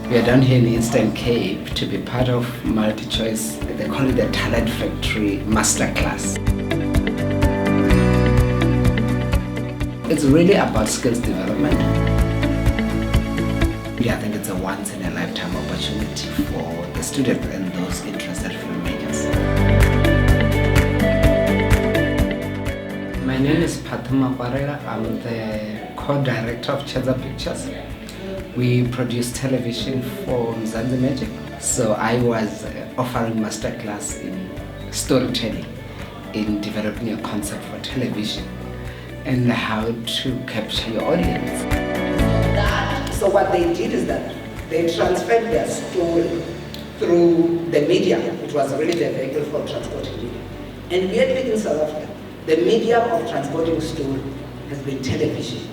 We are down here in Eastern Cape to be part of MultiChoice. They call it the Talent Factory Masterclass. It's really about skills development. I think it's a once-in-a-lifetime opportunity for the students and those interested filmmakers. My name is Patuma Kwarela. I'm the co-director of Cheza Pictures. We produce television for Mzansi Magic. So I was offering masterclass in storytelling, in developing a concept for television and how to capture your audience. So what they did is that they transferred their story through the media. It was really the vehicle for transporting media. And weirdly in South Africa, the medium of transporting story has been television.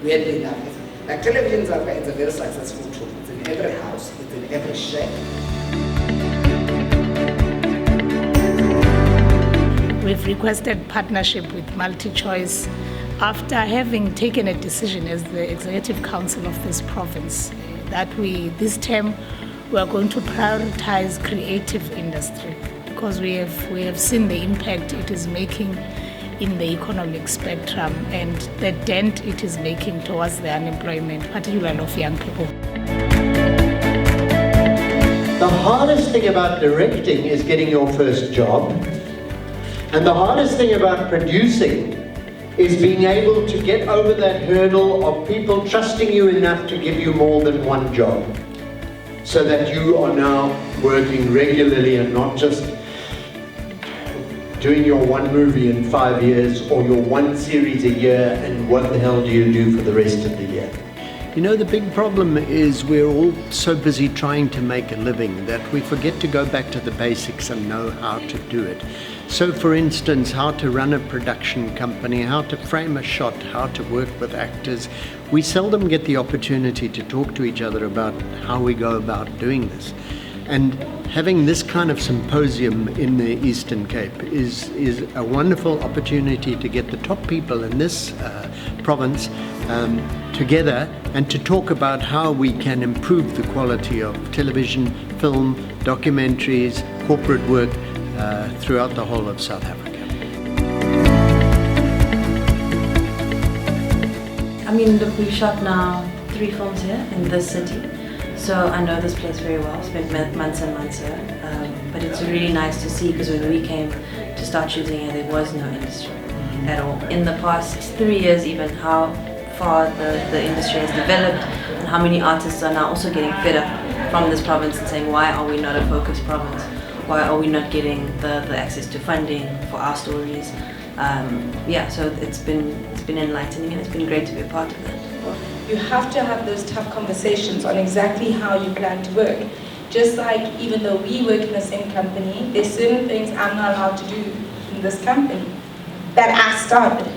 Weirdly enough, like television in South Africa is a very successful tool. It's in every house, it's in every shack. We've requested partnership with MultiChoice after having taken a decision as the Executive Council of this province that this term we are going to prioritize creative industry because we have seen the impact it is making in the economic spectrum and the dent it is making towards the unemployment, particularly of young people. The hardest thing about directing is getting your first job, and the hardest thing about producing is being able to get over that hurdle of people trusting you enough to give you more than one job, so that you are now working regularly and not just doing your one movie in 5 years or your one series a year, and what the hell do you do for the rest of the year? You know, the big problem is we're all so busy trying to make a living that we forget to go back to the basics and know how to do it. So for instance, how to run a production company, how to frame a shot, how to work with actors. We seldom get the opportunity to talk to each other about how we go about doing this. And having this kind of symposium in the Eastern Cape is a wonderful opportunity to get the top people in this province together and to talk about how we can improve the quality of television, film, documentaries, corporate work throughout the whole of South Africa. I mean, look, we've shot now 3 films here in this city. So I know this place very well, spent months and months here, but it's really nice to see because when we came to start shooting here, there was no industry at all. In the past 3 years even, how far the industry has developed and how many artists are now also getting fed up from this province and saying, why are we not a focused province? Why are we not getting the access to funding for our stories? Yeah, so it's been enlightening and it's been great to be a part of that. You have to have those tough conversations on exactly how you plan to work. Just like even though we work in the same company, there's certain things I'm not allowed to do in this company that I started,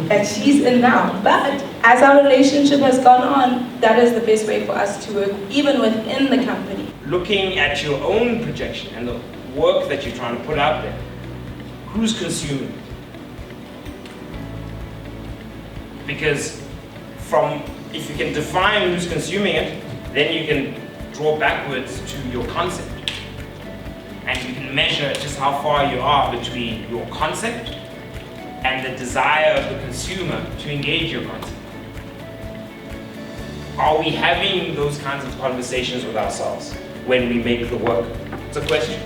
that she's in now. But as our relationship has gone on, that is the best way for us to work, even within the company. Looking at your own projection and the work that you're trying to put out there, who's consuming? Because if you can define who's consuming it, then you can draw backwards to your concept. And you can measure just how far you are between your concept and the desire of the consumer to engage your concept. Are we having those kinds of conversations with ourselves when we make the work? It's a question.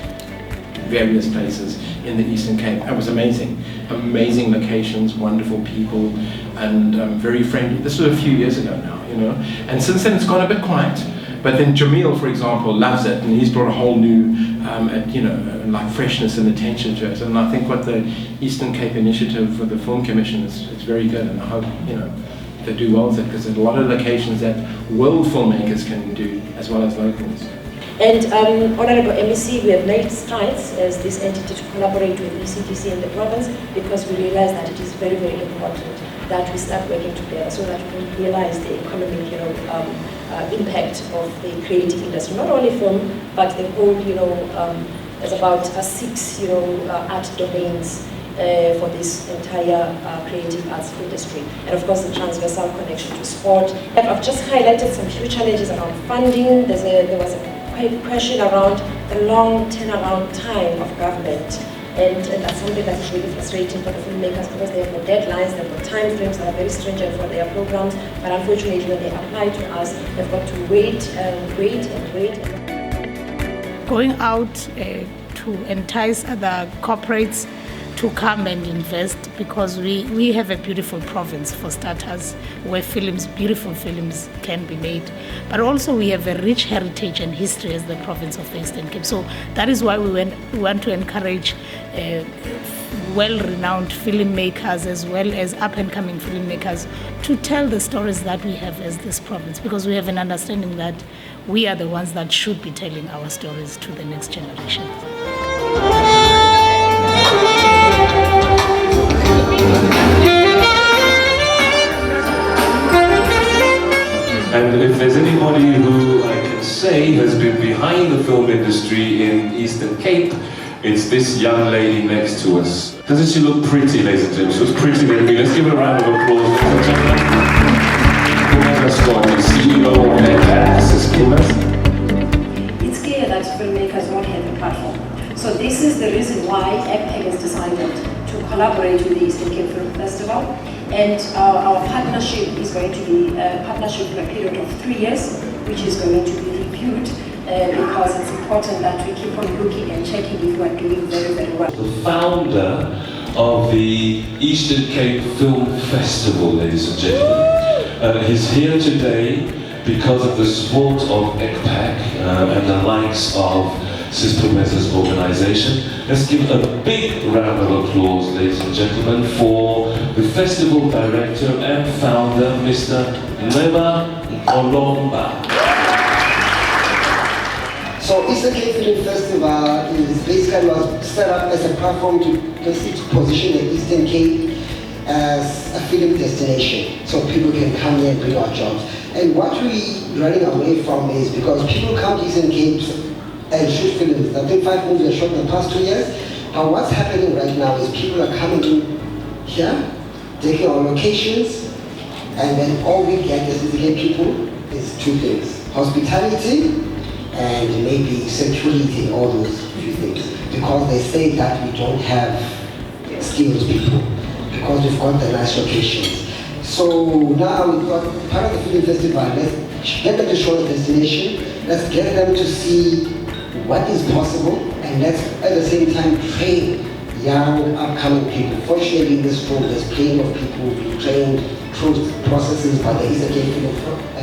Various places in the Eastern Cape. That was amazing. Amazing locations, wonderful people, and very friendly. This was a few years ago now, you know. And since then it's gone a bit quiet. But then Jamil, for example, loves it, and he's brought a whole new, like freshness and attention to it. And I think what the Eastern Cape initiative for the Film Commission is very good, and I hope, you know, they do well with it, because there's a lot of locations that world filmmakers can do as well as locals. And Honorable MEC, we have made strides as this entity to collaborate with ECPACC in the province, because we realize that it is very, very important that we start working together so that we realize the economic, impact of the creative industry, not only film, but the whole, there's about 6, art domains for this entire creative arts industry. And of course, the transversal connection to sport. I've just highlighted some few challenges around funding. There was a question around the long turnaround time of government. And that's something that is really frustrating for the filmmakers because they have got deadlines, they've got time frames that are very stringent for their programs, but unfortunately when they apply to us, they've got to wait and wait and wait. Going out to entice other corporates to come and invest, because we have a beautiful province for starters where beautiful films can be made, but also we have a rich heritage and history as the province of the Eastern Cape. So that is why we want to encourage well-renowned filmmakers as well as up-and-coming filmmakers to tell the stories that we have as this province, because we have an understanding that we are the ones that should be telling our stories to the next generation. And if there's anybody who I can say has been behind the film industry in Eastern Cape, it's this young lady next to us. Doesn't she look pretty, ladies and gentlemen? She was pretty than me. Let's give her a round of applause, ladies and gentlemen. Kumela Scott, the CEO of ECPACC. It's clear that filmmakers won't have a platform. So this is the reason why ECPACC has decided to collaborate with the Eastern Cape Film Festival. And our partnership is going to be a partnership for a period of 3 years, which is going to be reviewed because it's important that we keep on looking and checking if we are doing very, very well. The founder of the Eastern Cape Film Festival, ladies and gentlemen, is here today because of the support of ECPACC and the likes of Sister Messa's organization. Let's give a big round of applause, ladies and gentlemen, for the festival director and founder, Mr. Neba Kolomba. So Eastern Cape Film Festival is basically was set up as a platform to position the Eastern Cape as a film destination, so people can come here and bring out jobs. And what we're running away from is because people come to Eastern Cape and shoot films. I think 5 movies are shot in the past 2 years. But what's happening right now is people are coming in here, taking our locations, and then all we get as Eastern Cape people is 2 things: hospitality and maybe security, all those few things. Because they say that we don't have skilled people, because we've got the nice locations. So now we've got part of the film festival. Let's get them to show the destination. Let's get them to see what is possible, and let's at the same time train young upcoming people. Fortunately, in this room, there's plenty of people who trained through processes by the Eastern Cape Film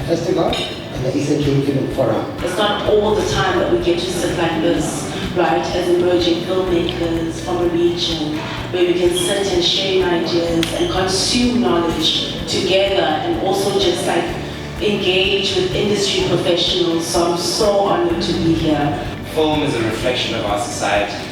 Festival and the Eastern Cape Film Forum. It's not all the time that we get to sit like this, right, as emerging filmmakers from a region, where we can sit and share ideas and consume knowledge together, and also just like engage with industry professionals. So I'm so honored to be here. Film is a reflection of our society,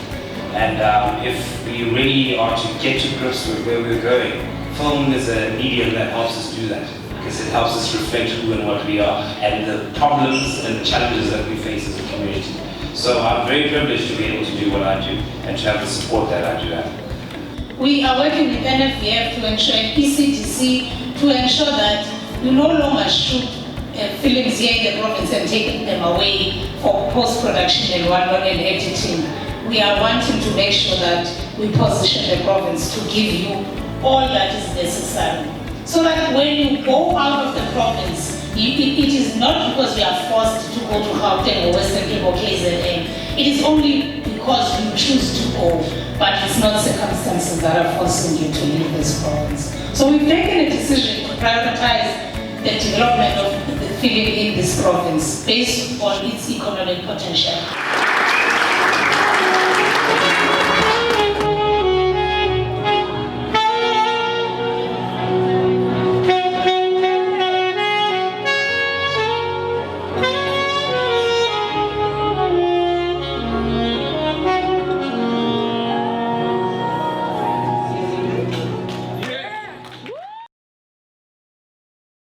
and if we really are to get to grips with where we're going, film is a medium that helps us do that, because it helps us reflect who and what we are and the problems and the challenges that we face as a community. So I'm very privileged to be able to do what I do and to have the support that I do have. We are working with NFVF to ensure, and ECTC to ensure that we no longer shoot films here in the province and take them away for post-production and editing. We are wanting to make sure that we position the province to give you all that is necessary. So that when you go out of the province, it is not because we are forced to go to Gauteng or Western Cape or KZN. It is only because you choose to go, but it's not circumstances that are forcing you to leave this province. So we've taken a decision to prioritize the development of the film in this province based on its economic potential.